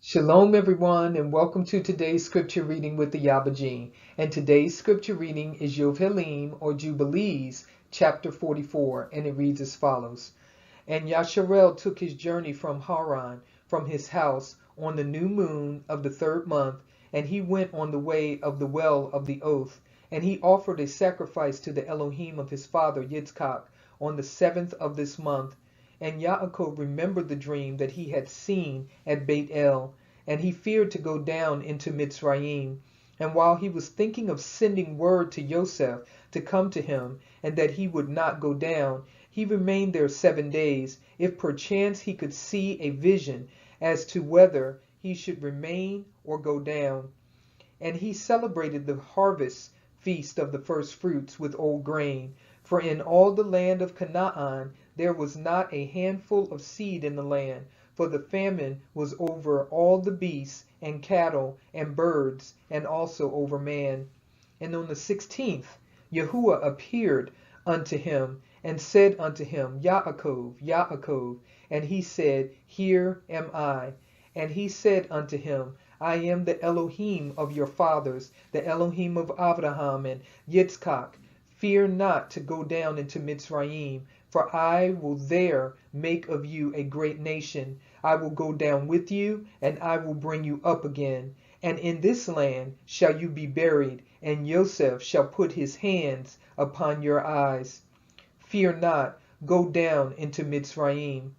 Shalom, everyone, and welcome to today's scripture reading with the Ayaba. And today's scripture reading is Yovheliym or Jubilees, chapter 44, and it reads as follows. And Yasharel took his journey from Haran, from his house, on the new moon of the 3rd month, and he went on the way of the well of the oath, and he offered a sacrifice to the Elohim of his father Yitzchak on the 7th of this month. And Yaakov remembered the dream that he had seen at Beit El, and he feared to go down into Mitzrayim. And while he was thinking of sending word to Yosef to come to him, and that he would not go down, he remained there 7 days, if perchance he could see a vision as to whether he should remain or go down. And he celebrated the harvest feast of the first fruits with old grain. For in all the land of Canaan there was not a handful of seed in the land, for the famine was over all the beasts and cattle and birds, and also over man. And on the 16th Yahuwah appeared unto him, and said unto him, Yaakov, Yaakov. And he said, Here am I. And he said unto him, I am the Elohim of your fathers, the Elohim of Abraham and Yitzchak. Fear not to go down into Mitzrayim, for I will there make of you a great nation. I will go down with you, and I will bring you up again. And in this land shall you be buried, and Joseph shall put his hands upon your eyes. Fear not, go down into Mitzrayim.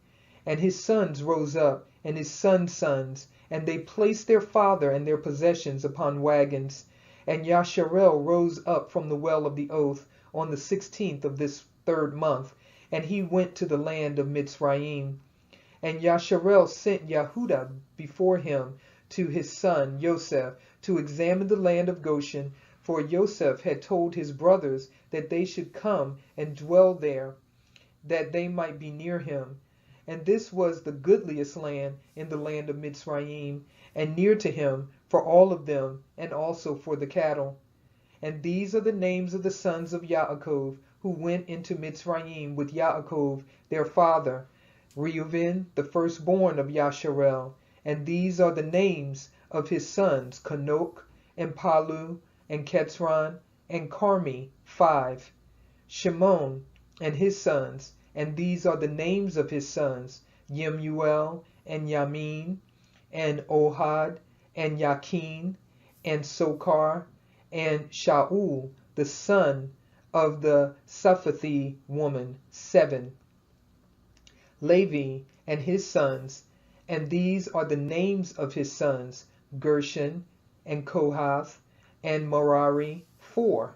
And his sons rose up, and his sons' sons, and they placed their father and their possessions upon wagons. And Yasharel rose up from the well of the oath on the 16th of this 3rd month, and he went to the land of Mitzrayim. And Yasharel sent Yehuda before him to his son Yosef to examine the land of Goshen, for Yosef had told his brothers that they should come and dwell there, that they might be near him. And this was the goodliest land in the land of Mitzrayim, and near to him for all of them, and also for the cattle. And these are the names of the sons of Yaakov, who went into Mitzrayim with Yaakov their father, Reuben, the firstborn of Yasharel. And these are the names of his sons, Kanok, and Palu, and Ketzron, and Carmi, 5. Shimon, and his sons, and these are the names of his sons, Yemuel, and Yamin, and Ohad, and Yakin, and Sokar, and Shaul, the son of the Saphathi woman, 7. Levi, and his sons, and these are the names of his sons, Gershon, and Kohath, and Merari, 4.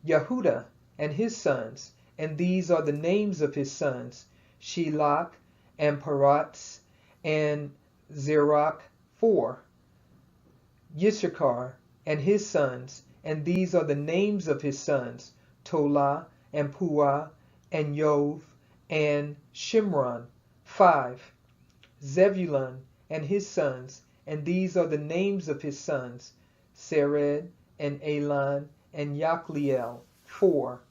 Yehuda, and his sons, and these are the names of his sons, Shelach, and Paratz, and Zerach, 4. Yissachar, and his sons, and these are the names of his sons, Tola, and Puah, and Yov, and Shimron, 5. Zebulun, and his sons, and these are the names of his sons, Sered, and Elon, and Yakliel, 4.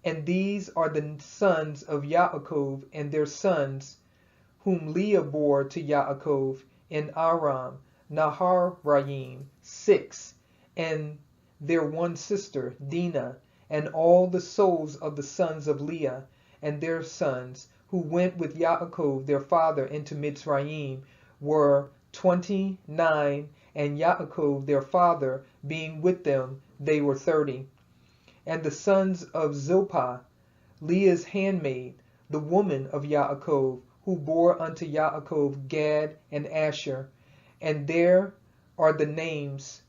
And these are the sons of Yaakov and their sons, whom Leah bore to Yaakov in Aram, Naharayim, 6. And their one sister, Dinah, and all the souls of the sons of Leah and their sons, who went with Yaakov their father into Mitzrayim, were 29, and Yaakov their father being with them, they were 30. And the sons of Zilpah, Leah's handmaid, the woman of Yaakov, who bore unto Yaakov Gad and Asher. And there are the names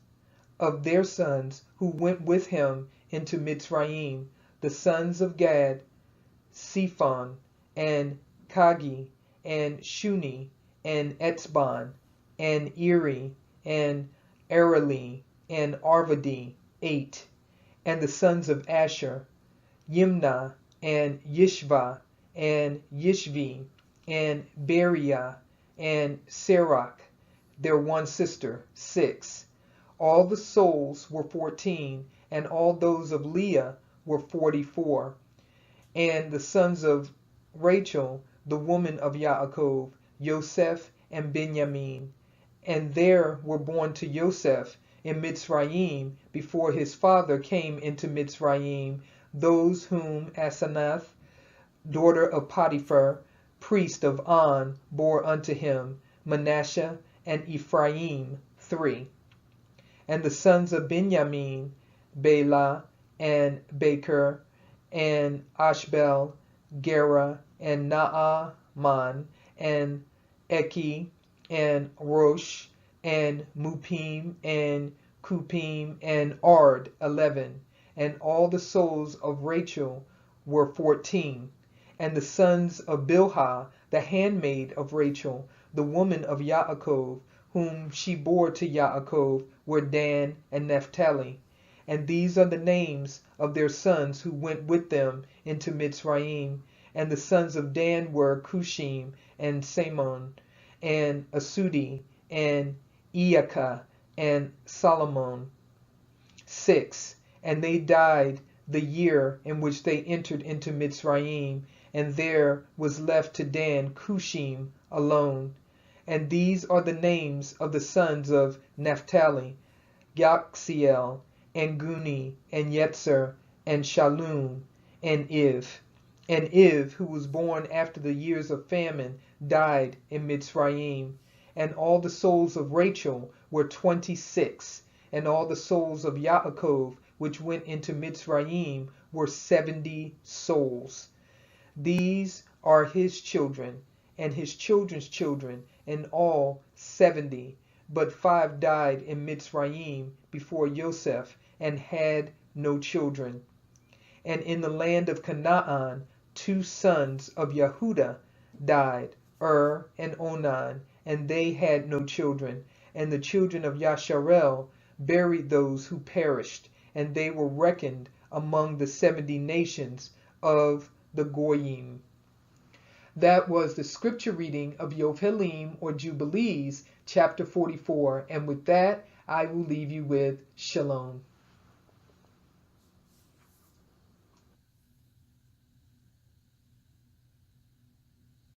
of their sons who went with him into Mitzrayim, the sons of Gad, Siphon, and Kagi, and Shuni, and Etzban, and Eri, and Areli, and Arvadi, 8. And the sons of Asher, Yimnah, and Yishva, and Yishvi, and Beriah, and Serach, their one sister, 6. All the souls were 14, and all those of Leah were 44. And the sons of Rachel, the woman of Yaakov, Yosef, and Benjamin. And there were born to Joseph in Mitzrayim, before his father came into Mitzrayim, those whom Asenath, daughter of Potiphar, priest of On, bore unto him, Manasseh and Ephraim, 3. And the sons of Benjamin, Bela, and Becher, and Ashbel, Gera, and Naaman, and Eki, and Rosh, and Mupim, and Kupim, and Ard, 11. And all the souls of Rachel were 14. And the sons of Bilhah, the handmaid of Rachel, the woman of Yaakov, whom she bore to Yaakov, were Dan and Naphtali. And these are the names of their sons who went with them into Mitzrayim. And the sons of Dan were Cushim, and Samon, and Asudi, and Iaka, and Solomon, 6. And they died the year in which they entered into Mitzrayim, and there was left to Dan Cushim alone. And these are the names of the sons of Naphtali, Yaxiel, and Guni, and Yetzer, and Shallum, and Iv. And Iv, who was born after the years of famine, died in Mitzrayim. And all the souls of Rachel were 26, and all the souls of Yaakov, which went into Mitzrayim, were 70 souls. These are his children, and his children's children, in all 70. But 5 died in Mitzrayim before Joseph, and had no children. And in the land of Canaan, 2 sons of Yehudah died, and Onan, and they had no children. And the children of Yasharel buried those who perished, and they were reckoned among the 70 nations of the Goyim. That was the scripture reading of Yovheliym or Jubilees, chapter 44. And with that, I will leave you with Shalom.